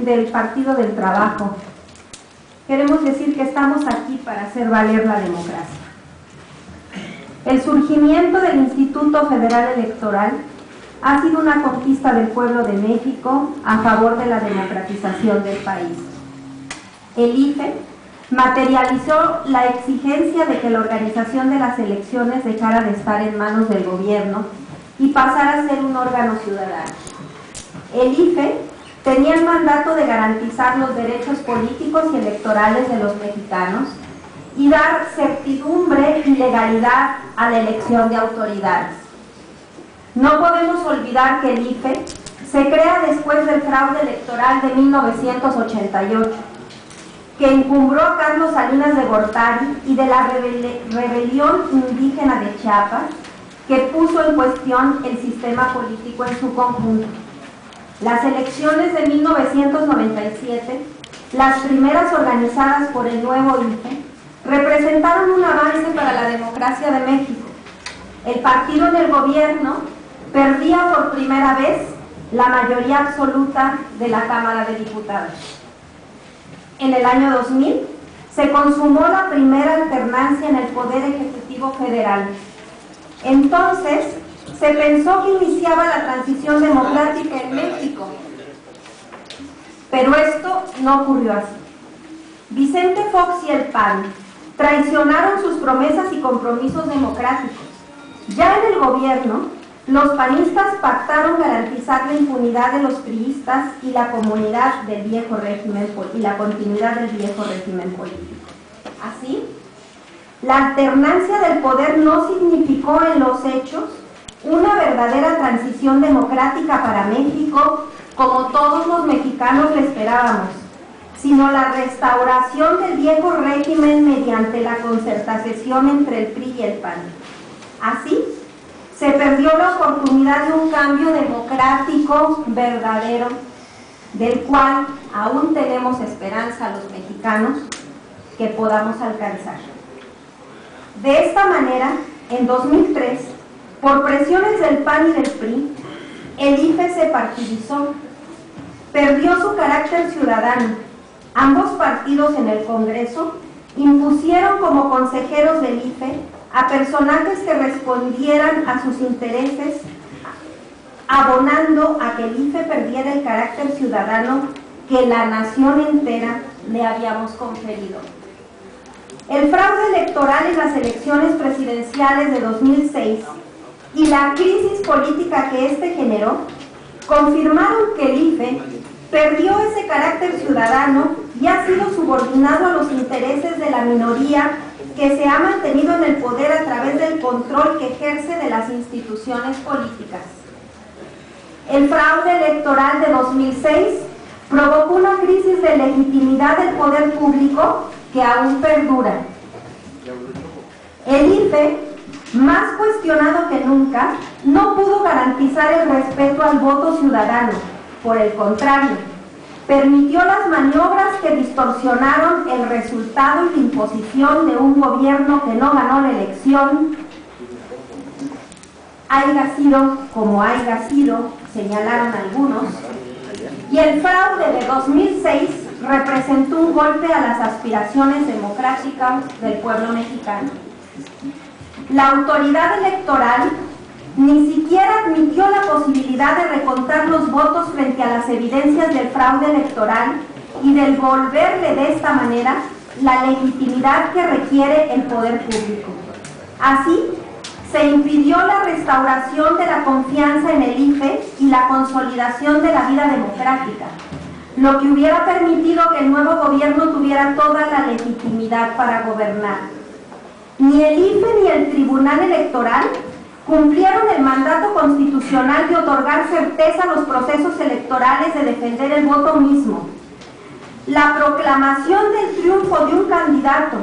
del Partido del Trabajo, queremos decir que estamos aquí para hacer valer la democracia. El surgimiento del Instituto Federal Electoral ha sido una conquista del pueblo de México a favor de la democratización del país. El IFE materializó la exigencia de que la organización de las elecciones dejara de estar en manos del gobierno y pasara a ser un órgano ciudadano. El IFE tenía el mandato de garantizar los derechos políticos y electorales de los mexicanos y dar certidumbre y legalidad a la elección de autoridades. No podemos olvidar que el IFE se crea después del fraude electoral de 1988, que encumbró a Carlos Salinas de Gortari y de la rebelión indígena de Chiapas, que puso en cuestión el sistema político en su conjunto. Las elecciones de 1997, las primeras organizadas por el nuevo IFE, representaron un avance para la democracia de México. El partido en el gobierno perdía por primera vez la mayoría absoluta de la Cámara de Diputados. En el año 2000 se consumó la primera alternancia en el Poder Ejecutivo Federal. Entonces se pensó que iniciaba la transición democrática en México, pero esto no ocurrió así. Vicente Fox y el PAN traicionaron sus promesas y compromisos democráticos. Ya en el gobierno, los panistas pactaron garantizar la impunidad de los priistas y la comunidad del viejo régimen y la continuidad del viejo régimen político. Así, la alternancia del poder no significó en los hechos una verdadera transición democrática para México, como todos los mexicanos le esperábamos, sino la restauración del viejo régimen mediante la concertación entre el PRI y el PAN. Así, se perdió la oportunidad de un cambio democrático verdadero, del cual aún tenemos esperanza los mexicanos que podamos alcanzar. De esta manera, en 2003, por presiones del PAN y del PRI, el IFE se partidizó, perdió su carácter ciudadano. Ambos partidos en el Congreso impusieron como consejeros del IFE a personajes que respondieran a sus intereses, abonando a que el IFE perdiera el carácter ciudadano que la nación entera le habíamos conferido. El fraude electoral en las elecciones presidenciales de 2006 y la crisis política que éste generó confirmaron que el IFE perdió ese carácter ciudadano y ha sido subordinado a los intereses de la minoría que se ha mantenido en el poder a través del control que ejerce de las instituciones políticas. El fraude electoral de 2006 provocó una crisis de legitimidad del poder público que aún perdura. El IFE, más cuestionado que nunca, no pudo garantizar el respeto al voto ciudadano. Por el contrario, permitió las maniobras que distorsionaron el resultado y la imposición de un gobierno que no ganó la elección. Haya sido como haya sido, señalaron algunos, y el fraude de 2006 representó un golpe a las aspiraciones democráticas del pueblo mexicano. La autoridad electoral ni siquiera admitió la posibilidad de recontar los votos frente a las evidencias del fraude electoral y del devolverle de esta manera la legitimidad que requiere el poder público. Así, se impidió la restauración de la confianza en el IFE y la consolidación de la vida democrática, lo que hubiera permitido que el nuevo gobierno tuviera toda la legitimidad para gobernar. Ni el IFE ni el Tribunal Electoral cumplieron el mandato constitucional de otorgar certeza a los procesos electorales, de defender el voto mismo. La proclamación del triunfo de un candidato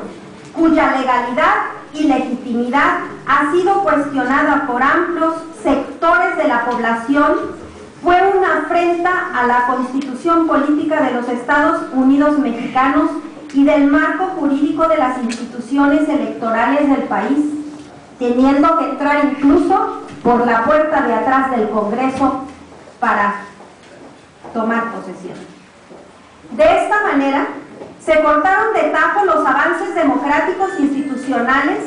cuya legalidad y legitimidad ha sido cuestionada por amplios sectores de la población fue una afrenta a la Constitución Política de los Estados Unidos Mexicanos y del marco jurídico de las instituciones electorales del país, teniendo que entrar incluso por la puerta de atrás del Congreso para tomar posesión. De esta manera, se cortaron de tajo los avances democráticos institucionales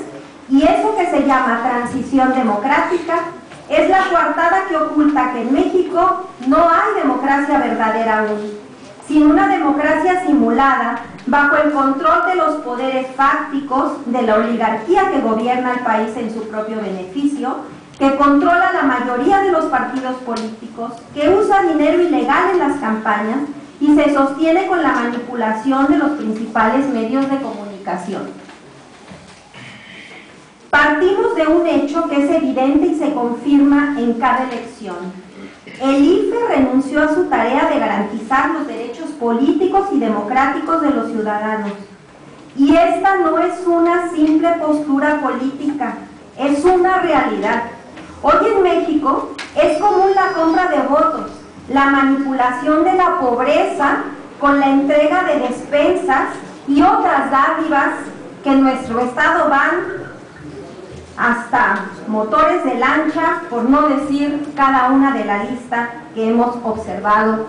y eso que se llama transición democrática es la coartada que oculta que en México no hay democracia verdadera aún, sino una democracia simulada bajo el control de los poderes fácticos de la oligarquía que gobierna el país en su propio beneficio, que controla la mayoría de los partidos políticos, que usa dinero ilegal en las campañas y se sostiene con la manipulación de los principales medios de comunicación. Partimos de un hecho que es evidente y se confirma en cada elección. El IFE renunció a su tarea de garantizar los derechos políticos y democráticos de los ciudadanos. Y esta no es una simple postura política, es una realidad. Hoy en México es común la compra de votos, la manipulación de la pobreza con la entrega de despensas y otras dádivas que en nuestro estado van hasta motores de lancha, por no decir cada una de la lista que hemos observado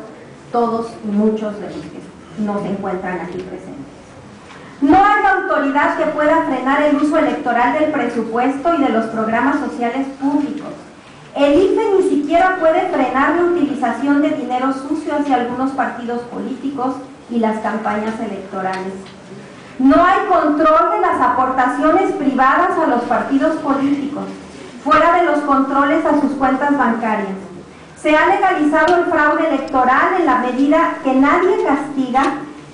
todos y muchos de los que no se encuentran aquí presentes. No hay autoridad que pueda frenar el uso electoral del presupuesto y de los programas sociales públicos. El IFE ni siquiera puede frenar la utilización de dinero sucio hacia algunos partidos políticos y las campañas electorales. No hay control de las aportaciones privadas a los partidos políticos, fuera de los controles a sus cuentas bancarias. Se ha legalizado el fraude electoral en la medida que nadie castiga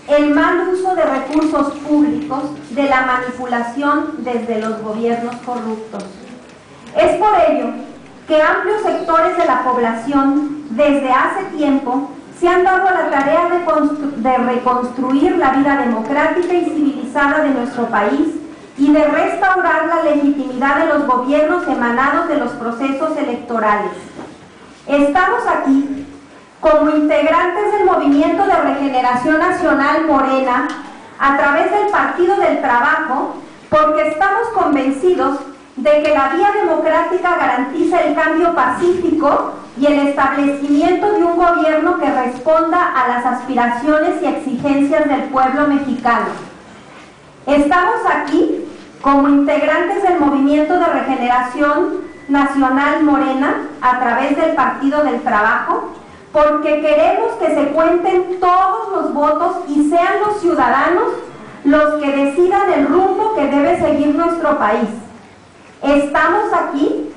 el mal uso de recursos públicos, de la manipulación desde los gobiernos corruptos. Es por ello que amplios sectores de la población, desde hace tiempo, se han dado a la tarea de reconstruir la vida democrática y civilizada de nuestro país y de restaurar la legitimidad de los gobiernos emanados de los procesos electorales. Estamos aquí como integrantes del Movimiento de Regeneración Nacional Morena, a través del Partido del Trabajo, porque estamos convencidos de que la vía democrática garantiza el cambio pacífico y el establecimiento de un gobierno que responda a las aspiraciones y exigencias del pueblo mexicano. Estamos aquí como integrantes del Movimiento de Regeneración Nacional Morena, a través del Partido del Trabajo, porque queremos que se cuenten todos los votos y sean los ciudadanos los que decidan el rumbo que debe seguir nuestro país. Estamos aquí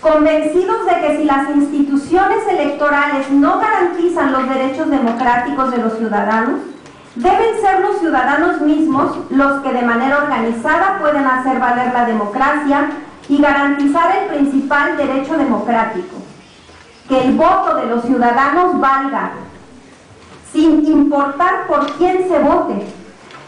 convencidos de que si las instituciones electorales no garantizan los derechos democráticos de los ciudadanos, deben ser los ciudadanos mismos los que de manera organizada pueden hacer valer la democracia y garantizar el principal derecho democrático, que el voto de los ciudadanos valga, sin importar por quién se vote.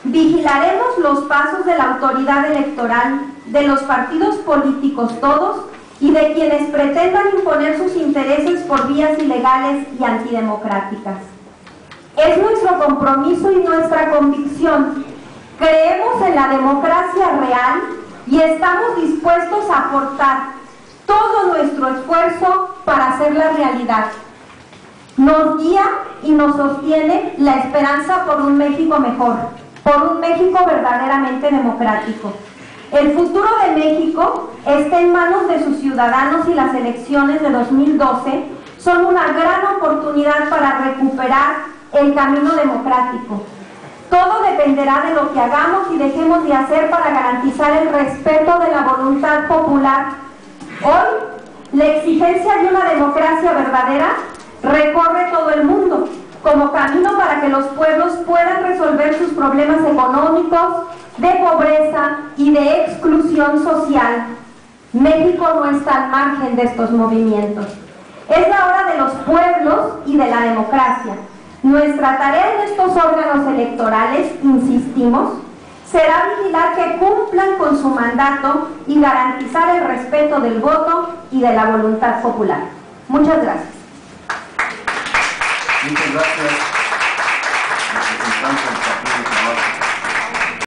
Vigilaremos los pasos de la autoridad electoral, de los partidos políticos todos y de quienes pretendan imponer sus intereses por vías ilegales y antidemocráticas. Es nuestro compromiso y nuestra convicción. Creemos en la democracia real y estamos dispuestos a aportar todo nuestro esfuerzo para hacerla realidad. Nos guía y nos sostiene la esperanza por un México mejor, por un México verdaderamente democrático. El futuro de México está en manos de sus ciudadanos y las elecciones de 2012 son una gran oportunidad para recuperar el camino democrático. Todo dependerá de lo que hagamos y dejemos de hacer para garantizar el respeto de la voluntad popular. Hoy, la exigencia de una democracia verdadera recorre todo el mundo como camino para que los pueblos puedan resolver sus problemas económicos, de pobreza y de exclusión social. México no está al margen de estos movimientos. Es la hora de los pueblos y de la democracia. Nuestra tarea en estos órganos electorales, insistimos, será vigilar que cumplan con su mandato y garantizar el respeto del voto y de la voluntad popular. Muchas gracias. Muchas gracias.